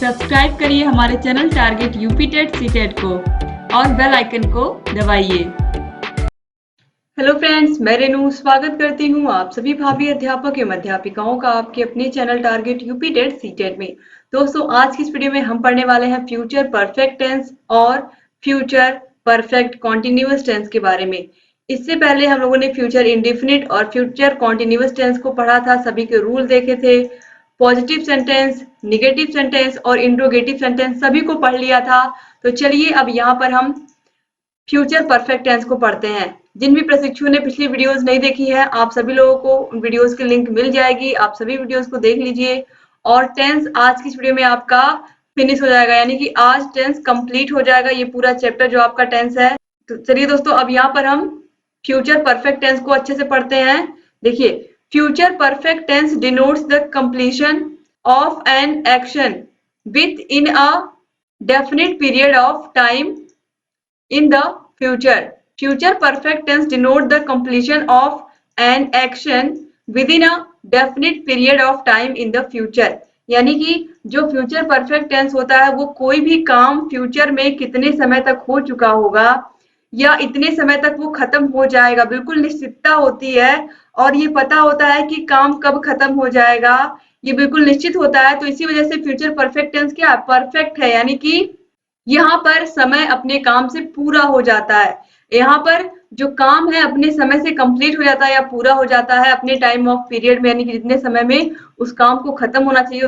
Subscribe करिए हमारे channel target UP TET CTET को और बेल आइकन को दबाइए। हेलो फ्रेंड्स, मैं रेनू स्वागत करती हूँ आप सभी भावी अध्यापक एवं अध्यापिकाओं का आपके अपने channel target UP TET CTET में। दोस्तों, आज की इस वीडियो में हम पढ़ने वाले हैं फ्यूचर परफेक्ट टेंस और फ्यूचर परफेक्ट कॉन्टिन्यूअस टेंस के बारे में। इससे पहले हम लोगों ने फ्यूचर इंडेफिनिट और फ्यूचर कॉन्टिन्यूअस टेंस को पढ़ा था, सभी के रूल देखे थे। पॉजिटिव सेंटेंस, निगेटिव सेंटेंस और इंट्रोगेटिव सेंटेंस सभी को पढ़ लिया था। तो चलिए अब यहाँ पर हम फ्यूचर परफेक्ट टेंस को पढ़ते हैं। जिन भी प्रशिक्षुओं ने पिछली वीडियोस नहीं देखी है, आप सभी लोगों को वीडियोस की लिंक मिल जाएगी, आप सभी वीडियोस को देख लीजिए। और टेंस आज की इस वीडियो में आपका फिनिश हो जाएगा, यानी कि आज टेंस कंप्लीट हो जाएगा, ये पूरा चैप्टर जो आपका टेंस है। तो चलिए दोस्तों, अब यहाँ पर हम फ्यूचर परफेक्ट टेंस को अच्छे से पढ़ते हैं। देखिए, future perfect tense denotes the completion of an action within a definite period of time in the future. Future perfect tense denote the completion of an action within a definite period of time in the future. यानी कि जो future perfect tense होता है वो कोई भी काम future में कितने समय तक हो चुका होगा या इतने समय तक वो खत्म हो जाएगा, बिल्कुल निश्चितता होती है और ये पता होता है कि काम कब खत्म हो जाएगा, ये बिल्कुल निश्चित होता है। तो इसी वजह से फ्यूचर परफेक्ट टेंस क्या परफेक्ट है, यानी कि यहाँ पर समय अपने काम से पूरा हो जाता है। यहाँ पर जो काम है अपने समय से कंप्लीट हो जाता है या पूरा हो जाता है अपने टाइम ऑफ पीरियड में, यानी कि जितने समय में उस काम को खत्म होना चाहिए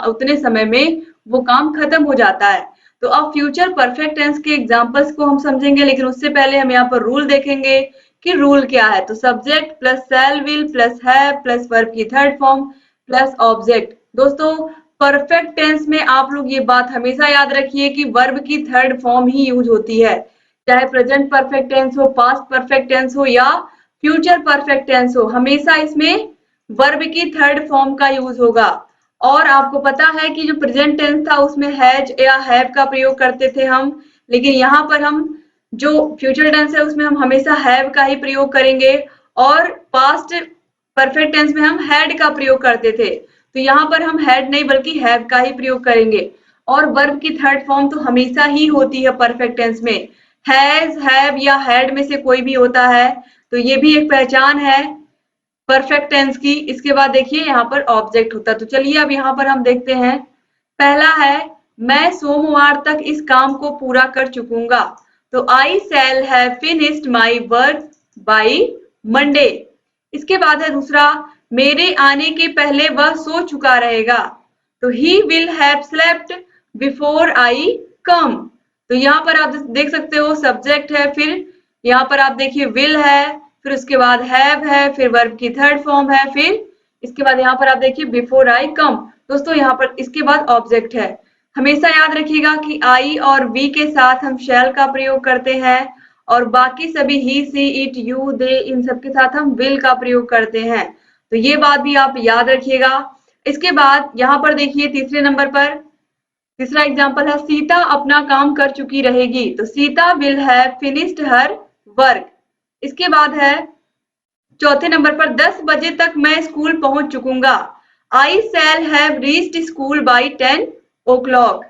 उतने समय में वो काम खत्म हो जाता है। तो अब फ्यूचर परफेक्ट टेंस के एग्जांपल्स को हम समझेंगे, लेकिन उससे पहले हम यहाँ पर रूल देखेंगे कि रूल क्या है। तो subject plus shell will plus have plus verb की थर्ड फॉर्म प्लस ऑब्जेक्ट। दोस्तों, परफेक्ट टेंस में आप लोग ये बात हमेशा याद रखिए कि वर्ब की थर्ड फॉर्म ही यूज होती है, चाहे प्रेजेंट परफेक्ट टेंस हो, पास्ट परफेक्ट टेंस हो या फ्यूचर परफेक्ट टेंस हो, हमेशा इसमें वर्ब की थर्ड फॉर्म का यूज होगा। और आपको पता है कि जो प्रेजेंट टेंस था उसमें हैज या हैव का प्रयोग करते थे हम, लेकिन यहाँ पर हम जो फ्यूचर टेंस है उसमें हम हमेशा हैव का ही प्रयोग करेंगे और पास्ट परफेक्ट टेंस में हम हैड का प्रयोग करते थे। तो यहाँ पर हम हैड नहीं बल्कि हैव का ही प्रयोग करेंगे। और वर्ब की थर्ड फॉर्म तो हमेशा ही होती है परफेक्ट टेंस में, हैज, हैव या हैड में से कोई भी होता है। तो ये भी एक पहचान है परफेक्ट टेंस की। इसके बाद देखिए यहाँ पर ऑब्जेक्ट होता है। तो चलिए अब यहाँ पर हम देखते हैं। पहला है, मैं सोमवार तक इस काम को पूरा कर चुकूंगा। तो I shall have finished my work by Monday. इसके बाद है दूसरा, मेरे आने के पहले वह सो चुका रहेगा। तो he will have slept before I come. तो यहाँ पर आप देख सकते हो सब्जेक्ट है, फिर यहाँ पर आप देखिए विल है, फिर उसके बाद हैव है, फिर वर्ब की थर्ड फॉर्म है, फिर इसके बाद यहाँ पर आप देखिए बिफोर आई कम। दोस्तों यहाँ पर इसके बाद ऑब्जेक्ट है। हमेशा याद रखिएगा कि आई और वी के साथ हम शैल का प्रयोग करते हैं और बाकी सभी ही, सी, इट, यू, दे, इन सब के साथ हम विल का प्रयोग करते हैं। तो ये बात भी आप याद रखिएगा। इसके बाद यहाँ पर देखिए तीसरे नंबर पर तीसरा एग्जांपल है, सीता अपना काम कर चुकी रहेगी। तो Sita will have finished her work. इसके बाद है चौथे नंबर पर, 10 बजे तक मैं स्कूल पहुंच चुकूंगा। I shall have reached school by 10 o'clock।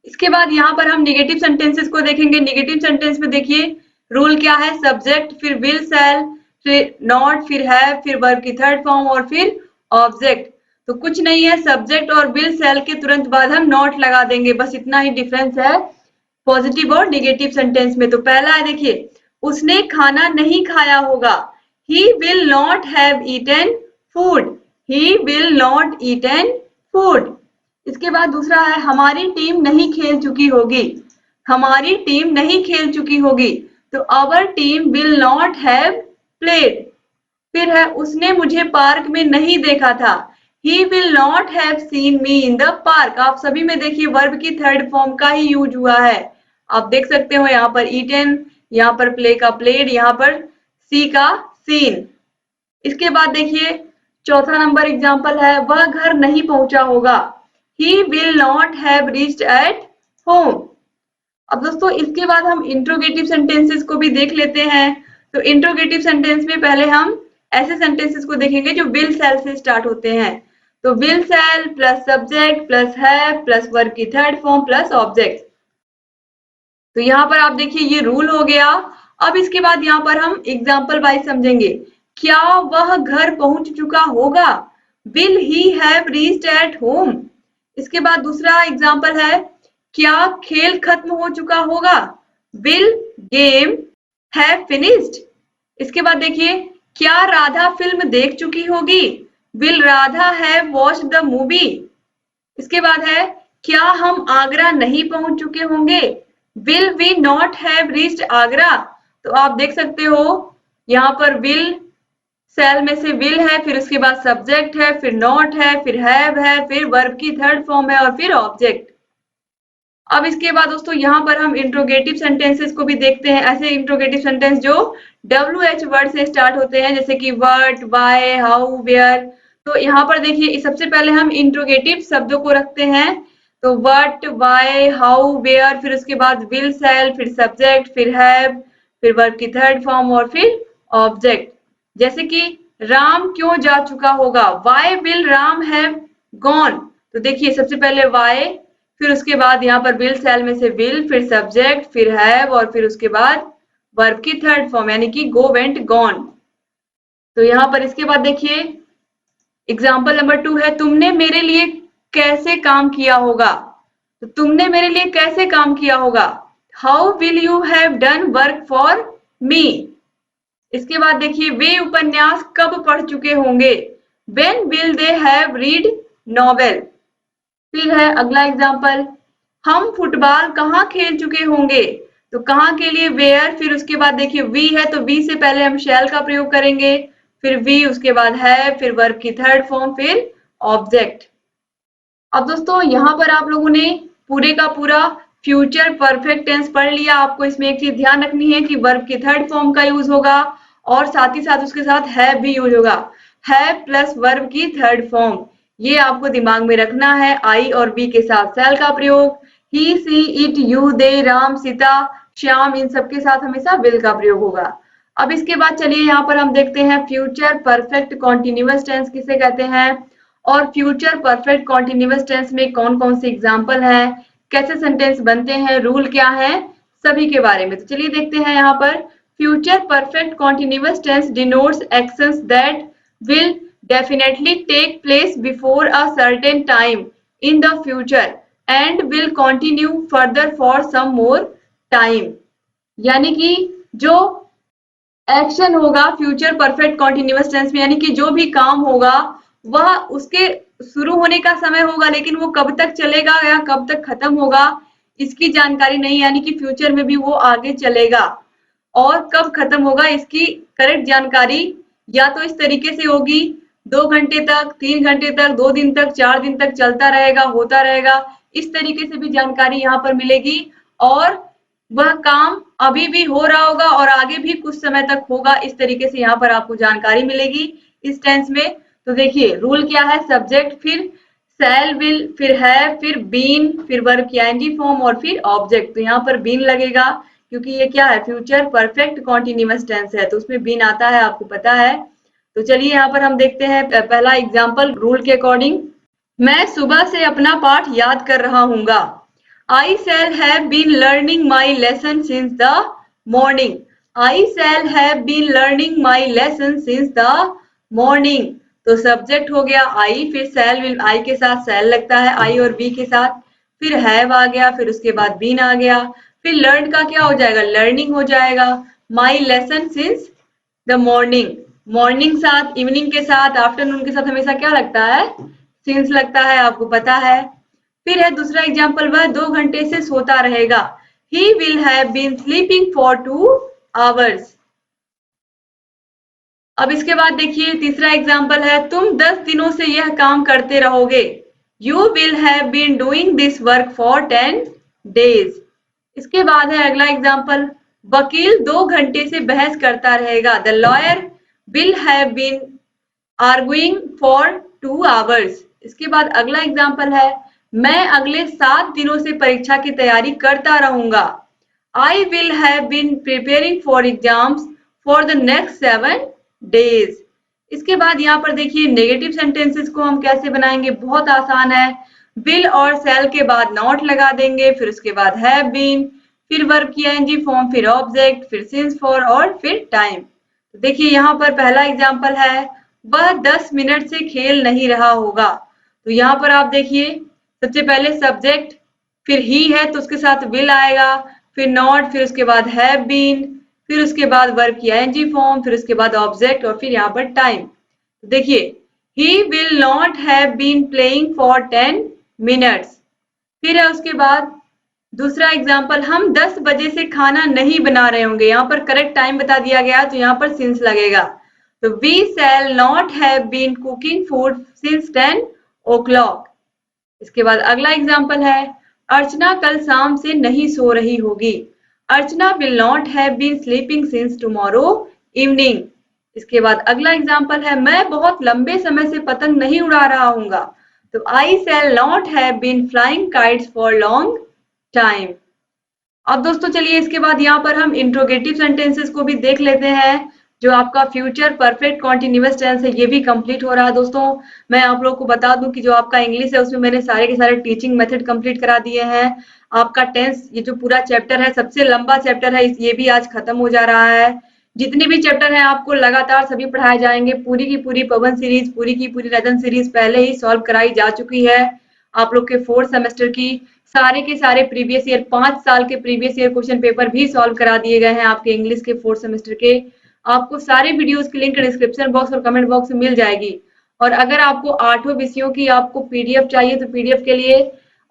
इसके बाद यहाँ पर हम निगेटिव सेंटेंसेस को देखेंगे। निगेटिव सेंटेंस में देखिए रूल क्या है, सब्जेक्ट, फिर विल, शैल, फिर नॉट, फिर हैव, फिर वर्ब की थर्ड फॉर्म और फिर ऑब्जेक्ट। तो कुछ नहीं है, सब्जेक्ट और विल, शैल के तुरंत बाद हम नॉट लगा देंगे, बस इतना ही डिफरेंस है पॉजिटिव और निगेटिव सेंटेंस में। तो पहला है देखिए, उसने खाना नहीं खाया होगा। He will not have eaten food. He will not eaten food. इसके बाद दूसरा है, हमारी टीम नहीं खेल चुकी होगी। हमारी टीम नहीं खेल चुकी होगी। तो our team will not have played. फिर है, उसने मुझे पार्क में नहीं देखा था। He will not have seen me in the park. आप सभी में देखिए वर्ब की थर्ड फॉर्म का ही यूज हुआ है। आप देख सकते हो यहाँ पर ईटन, यहाँ पर प्ले का प्लेड, यहाँ पर सी का सीन। इसके बाद देखिए चौथा नंबर एग्जाम्पल है, वह घर नहीं पहुंचा होगा। He will not have reached at home। अब दोस्तों इसके बाद हम इंट्रोगेटिव सेंटेंसेस को भी देख लेते हैं। तो इंट्रोगेटिव सेंटेंस में पहले हम ऐसे सेंटेंसेस को देखेंगे जो विल शैल से स्टार्ट होते हैं। तो will shall plus subject plus have plus verb की थर्ड फॉर्म प्लस ऑब्जेक्ट। तो यहाँ पर आप देखिए ये रूल हो गया। अब इसके बाद यहाँ पर हम एग्जाम्पल वाइज समझेंगे। क्या वह घर पहुंच चुका होगा? Will he have reached at home. इसके बाद दूसरा एग्जाम्पल है, क्या खेल खत्म हो चुका होगा? Will game have finished. इसके बाद देखिए, क्या राधा फिल्म देख चुकी होगी? Will Radha have watched the movie. इसके बाद है, क्या हम आगरा नहीं पहुंच चुके होंगे? Will we not have reached Agra. तो आप देख सकते हो यहाँ पर विल सेल में से विल है, फिर उसके बाद सब्जेक्ट है, फिर नॉट है, फिर हैव है, फिर वर्ब की थर्ड फॉर्म है और फिर ऑब्जेक्ट। अब इसके बाद दोस्तों यहाँ पर हम इंट्रोगेटिव सेंटेंसेस को भी देखते हैं। ऐसे इंट्रोगेटिव सेंटेंस जो WH वर्ड से स्टार्ट होते हैं, जैसे कि व्हाट, व्हाई, हाउ, वेयर। तो यहाँ पर देखिए सबसे पहले हम इंट्रोगेटिव शब्दों को रखते हैं। तो व्हाट, व्हाई, हाउ, वेयर, फिर उसके बाद विल, शैल, फिर सब्जेक्ट, फिर हैव, फिर वर्ब की थर्ड फॉर्म और फिर ऑब्जेक्ट। जैसे कि राम क्यों जा चुका होगा? Why will Ram have gone. तो देखिए सबसे पहले व्हाई, फिर उसके बाद यहाँ पर विल सेल में से विल, फिर सब्जेक्ट, फिर हैव और फिर उसके बाद वर्ब की थर्ड फॉर्म यानी कि गो, वेंट, गॉन। तो यहाँ पर इसके बाद देखिए एग्जाम्पल नंबर 2 है, तुमने मेरे लिए कैसे काम किया होगा? तो तुमने मेरे लिए कैसे काम किया होगा? How will you have done work for me. इसके बाद देखिए वे उपन्यास कब पढ़ चुके होंगे? When will they have read novel. फिर है अगला एग्जाम्पल, हम फुटबॉल कहाँ खेल चुके होंगे? तो कहाँ के लिए वेयर, फिर उसके बाद देखिए वी है तो वी से पहले हम शैल का प्रयोग करेंगे, फिर वी, उसके बाद है, फिर वर्ब की थर्ड फॉर्म, फिर ऑब्जेक्ट। अब दोस्तों यहाँ पर आप लोगों ने पूरे का पूरा फ्यूचर परफेक्ट टेंस पढ़ लिया। आपको इसमें एक चीज ध्यान रखनी है कि वर्ब की थर्ड फॉर्म का यूज होगा और साथ ही साथ उसके साथ हैव भी यूज होगा। हैव प्लस वर्ब की थर्ड फॉर्म, ये आपको दिमाग में रखना है। आई और बी के साथ शैल का प्रयोग, ही, सी, इट, यू, दे, राम, सीता, श्याम, इन सब के साथ हमेशा विल का प्रयोग होगा। अब इसके बाद चलिए यहाँ पर हम देखते हैं फ्यूचर परफेक्ट कॉन्टिन्यूअस टेंस किसे कहते हैं और फ्यूचर परफेक्ट कॉन्टिन्यूअस टेंस में कौन कौन से एग्जाम्पल हैं, कैसे सेंटेंस बनते हैं, रूल क्या है, सभी के बारे में। तो चलिए देखते हैं यहाँ पर। Future perfect continuous tense denotes actions that will definitely take place before a certain time in the future and will continue further for some more time। यानी कि जो एक्शन होगा फ्यूचर परफेक्ट कॉन्टिन्यूअस टेंस में, यानी कि जो भी काम होगा वह उसके शुरू होने का समय होगा, लेकिन वो कब तक चलेगा या कब तक खत्म होगा इसकी जानकारी नहीं, यानी कि फ्यूचर में भी वो आगे चलेगा और कब खत्म होगा इसकी करेक्ट जानकारी या तो इस तरीके से होगी 2 घंटे तक, 3 घंटे तक, 2 दिन तक, 4 दिन तक चलता रहेगा, होता रहेगा, इस तरीके से भी जानकारी यहाँ पर मिलेगी। और वह काम अभी भी हो रहा होगा और आगे भी कुछ समय तक होगा, इस तरीके से यहाँ पर आपको जानकारी मिलेगी इस टेंस में। तो देखिए रूल क्या है, सब्जेक्ट, फिर शैल, विल, फिर हैव, फिर बीन, फिर वर्ब की आईएनजी फॉर्म और फिर ऑब्जेक्ट। तो यहाँ पर बीन लगेगा क्योंकि ये क्या है, फ्यूचर परफेक्ट कॉन्टिन्यूअस टेंस है तो उसमें बीन आता है, आपको पता है। तो चलिए यहाँ पर हम देखते हैं पहला एग्जाम्पल रूल के अकॉर्डिंग। मैं सुबह से अपना पाठ याद कर रहा हूँगा। I shall have been learning my lesson since the morning। I shall have been learning my lesson since the morning। तो सब्जेक्ट हो गया I, फिर shall, will, I के साथ shall लगता है, I और be के साथ, फिर have आ गया, फिर उसके बाद been आ गया, फिर learned का क्या हो जाएगा, learning हो जाएगा। My lesson since the morning, morning साथ, इवनिंग के साथ, आफ्टरनून के साथ हमेशा क्या लगता है, सिंस लगता है, आपको पता है। फिर है दूसरा एग्जाम्पल, वह 2 घंटे से सोता रहेगा। He will have been sleeping for 2 hours। अब इसके बाद देखिए तीसरा एग्जाम्पल है, तुम 10 दिनों से यह काम करते रहोगे। You will have been doing this work for 10 days। इसके बाद है अगला एग्जाम्पल, वकील 2 घंटे से बहस करता रहेगा। The lawyer will have been arguing for 2 hours। इसके बाद अगला एग्जाम्पल है, मैं अगले 7 दिनों से परीक्षा की तैयारी करता रहूंगा। I will have been preparing for exams for the next 7 days। इसके बाद यहाँ पर देखिए नेगेटिव सेंटेंसेस को हम कैसे बनाएंगे, बहुत आसान है। विल और शैल के बाद नॉट लगा देंगे, फिर उसके बाद हैव बीन, फिर वर्ब की आईएनजी फॉर्म, फिर ऑब्जेक्ट, फिर सिंस फॉर और फिर टाइम। तो देखिए यहाँ पर पहला एग्जाम्पल है, वह 10 मिनट से खेल नहीं रहा होगा। तो यहाँ पर आप देखिए सबसे पहले सब्जेक्ट, फिर ही है तो उसके साथ विल आएगा, फिर नॉट, फिर उसके बाद हैव बीन, फिर उसके बाद वर्ब की आईएनजी फॉर्म, फिर उसके बाद ऑब्जेक्ट और फिर यहाँ पर टाइम। देखिए he will not have been playing for 10 minutes. फिर है उसके बाद दूसरा एग्जाम्पल, हम 10 बजे से खाना नहीं बना रहे होंगे। यहाँ पर करेक्ट टाइम बता दिया गया तो यहाँ पर सिंस लगेगा। तो we shall not have been cooking food since 10 o'clock। इसके बाद अगला एग्जाम्पल है, अर्चना कल शाम से नहीं सो रही होगी। Archana will not have been sleeping since tomorrow evening. इसके बाद अगला एग्जाम्पल है, मैं बहुत लंबे समय से पतंग नहीं उड़ा रहा हूँगा। तो I shall not have been flying kites for long time. अब दोस्तों चलिए इसके बाद यहाँ पर हम इंट्रोगेटिव सेंटेंसेस को भी देख लेते हैं। जो आपका फ्यूचर परफेक्ट कॉन्टिन्यूअस टेंस है ये भी कंप्लीट हो रहा है दोस्तों। मैं आप लोगों को बता दूं कि जो आपका इंग्लिश है उसमें मैंने सारे के सारे टीचिंग मेथड कंप्लीट करा दिए हैं। आपका टेंस ये जो पूरा चैप्टर है, सबसे लंबा चैप्टर है, ये भी आज खत्म हो जा रहा है। जितने भी चैप्टर हैं आपको लगातार सभी पढ़ाए जाएंगे। पूरी की पूरी पवन सीरीज, पूरी की पूरी रजन सीरीज पहले ही सॉल्व कराई जा चुकी है। आप लोग के 4th सेमेस्टर की सारे के सारे प्रीवियस ईयर 5 साल के प्रीवियस ईयर क्वेश्चन पेपर भी सॉल्व करा दिए गए हैं आपके इंग्लिश के 4th सेमेस्टर के। आपको सारे वीडियोस की लिंक डिस्क्रिप्शन बॉक्स और कमेंट बॉक्स में मिल जाएगी। और अगर आपको 8 विषयों की आपको पीडीएफ चाहिए तो पीडीएफ के लिए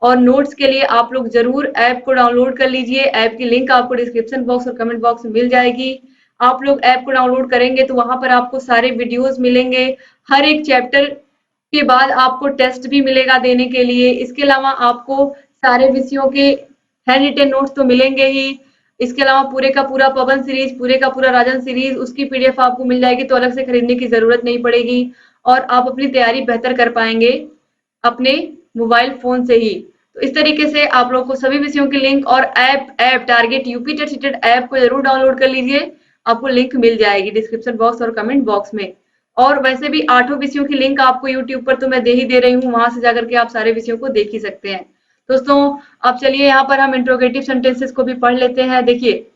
और नोट्स के लिए आप लोग जरूर ऐप को डाउनलोड कर लीजिए। ऐप की लिंक आपको डिस्क्रिप्शन बॉक्स और कमेंट बॉक्स में मिल जाएगी। आप लोग ऐप को डाउनलोड करेंगे तो वहां पर आपको सारे वीडियोस मिलेंगे। हर एक चैप्टर के बाद आपको टेस्ट भी मिलेगा देने के लिए। इसके अलावा आपको सारे विषयों के हैंड रिटन नोट्स तो मिलेंगे ही। इसके अलावा पूरे का पूरा पवन सीरीज, पूरे का पूरा राजन सीरीज, उसकी पीडीएफ आपको मिल जाएगी, तो अलग से खरीदने की जरूरत नहीं पड़ेगी और आप अपनी तैयारी बेहतर कर पाएंगे अपने मोबाइल फोन से ही। तो इस तरीके से आप लोग को सभी विषयों की लिंक और app target UP TET CTET app को जरूर डाउनलोड कर लीजिए। आपको लिंक मिल जाएगी डिस्क्रिप्शन बॉक्स और कमेंट बॉक्स में। और वैसे भी 8 विषयों की लिंक आपको यूट्यूब पर तो मैं दे ही दे रही हूँ, वहां से जाकर के आप सारे विषयों को देख ही सकते हैं। दोस्तों अब चलिए यहाँ पर हम इंट्रोगेटिव सेंटेंसेस को भी पढ़ लेते हैं। देखिए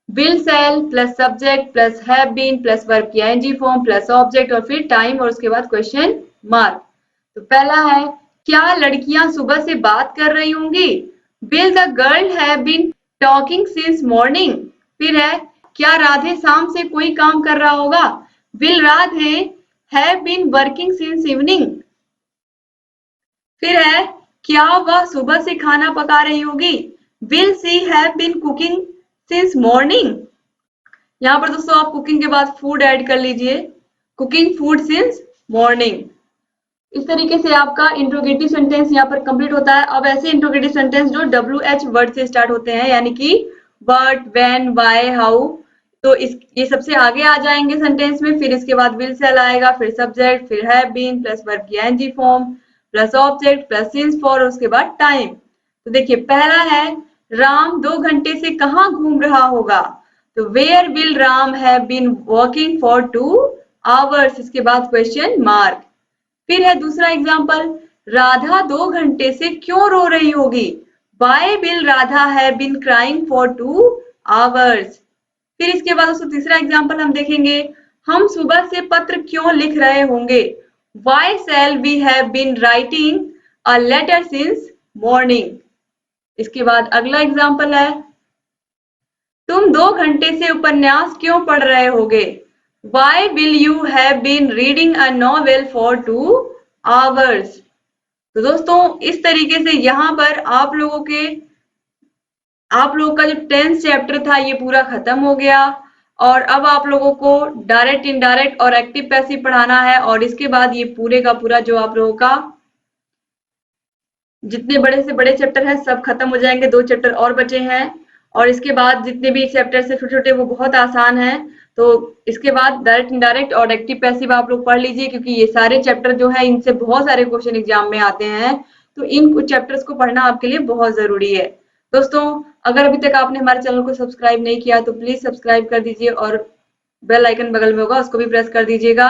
will shall plus subject plus have been plus verb की आईएनजी फॉर्म प्लस ऑब्जेक्ट और फिर टाइम और उसके बाद क्वेश्चन मार्क। तो पहला है, क्या लड़कियां सुबह से बात कर रही होंगी? Will the girl have been talking since morning. फिर है, क्या राधे शाम से कोई काम कर रहा होगा? Will Radhe have been working since evening. फिर है, क्या वह सुबह से खाना पका रही होगी? Will she have been cooking since morning. यहाँ पर दोस्तों आप कुकिंग के बाद फूड ऐड कर लीजिए, कुकिंग फूड सिंस मॉर्निंग। इस तरीके से आपका इंट्रोगेटिव सेंटेंस यहाँ पर कंप्लीट होता है। अब ऐसे इंट्रोगेटिव सेंटेंस जो WH वर्ड से स्टार्ट होते हैं, यानी कि व्हाट, व्हेन, व्हाई, हाउ, तो ये सबसे आगे आ जाएंगे सेंटेंस में। फिर इसके बाद विल शैल आएगा, फिर सब्जेक्ट, फिर हैव बीन प्लस वर्ब की ING form plus object plus since for, उसके बाद टाइम। तो देखिए पहला है, राम 2 घंटे से कहाँ घूम रहा होगा? तो where will Ram have been walking for 2 hours। इसके बाद क्वेश्चन मार्क। फिर है दूसरा एग्जाम्पल, राधा 2 घंटे से क्यों रो रही होगी? Why will Radha have been crying for 2 hours? फिर इसके बाद दोस्तों तीसरा एग्जाम्पल हम देखेंगे, हम सुबह से पत्र क्यों लिख रहे होंगे? Why shall we have been writing a letter since morning? इसके बाद अगला एग्जाम्पल है, तुम 2 घंटे से उपन्यास क्यों पढ़ रहे होगे? Why will you have been reading a novel for 2 hours? तो दोस्तों इस तरीके से यहाँ पर आप लोगों का जो 10th चैप्टर था ये पूरा खत्म हो गया। और अब आप लोगों को डायरेक्ट, इनडायरेक्ट और एक्टिव पैसिव पढ़ाना है। और इसके बाद ये पूरे का पूरा जो आप लोगों का जितने बड़े से बड़े चैप्टर हैं सब खत्म हो जाएंगे। 2 चैप्टर और बचे हैं और इसके बाद जितने भी चैप्टर से छोटे छोटे वो बहुत आसान है। तो इसके बाद डायरेक्ट, इनडायरेक्ट और एक्टिव पैसिव आप लोग पढ़ लीजिए, क्योंकि ये सारे चैप्टर जो है इनसे बहुत सारे क्वेश्चन एग्जाम में आते हैं। तो इन चैप्टर्स को पढ़ना आपके लिए बहुत जरूरी है। दोस्तों अगर अभी तक आपने हमारे चैनल को सब्सक्राइब नहीं किया तो प्लीज सब्सक्राइब कर दीजिए और बेल आइकन बगल में होगा उसको भी प्रेस कर दीजिएगा।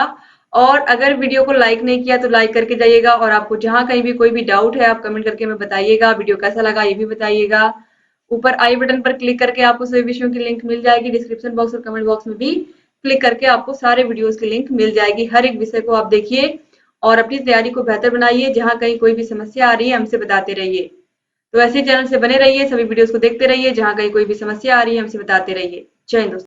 और अगर वीडियो को लाइक नहीं किया तो लाइक करके जाइएगा, और आपको जहां कहीं भी कोई भी डाउट है आप कमेंट करके हमें बताइएगा। वीडियो कैसा लगा ये भी बताइएगा। ऊपर आई बटन पर क्लिक करके आपको सभी विषयों की लिंक मिल जाएगी। डिस्क्रिप्शन बॉक्स और कमेंट बॉक्स में भी क्लिक करके आपको सारे वीडियोस की लिंक मिल जाएगी। हर एक विषय को आप देखिए और अपनी तैयारी को बेहतर बनाइए। जहां कहीं कोई भी समस्या आ रही है हमसे बताते रहिए। तो ऐसे चैनल से बने रहिए, सभी वीडियोस को देखते रहिए। जहां कहीं कोई भी समस्या आ रही है हमसे बताते रहिए। जय हिंद दोस्तों।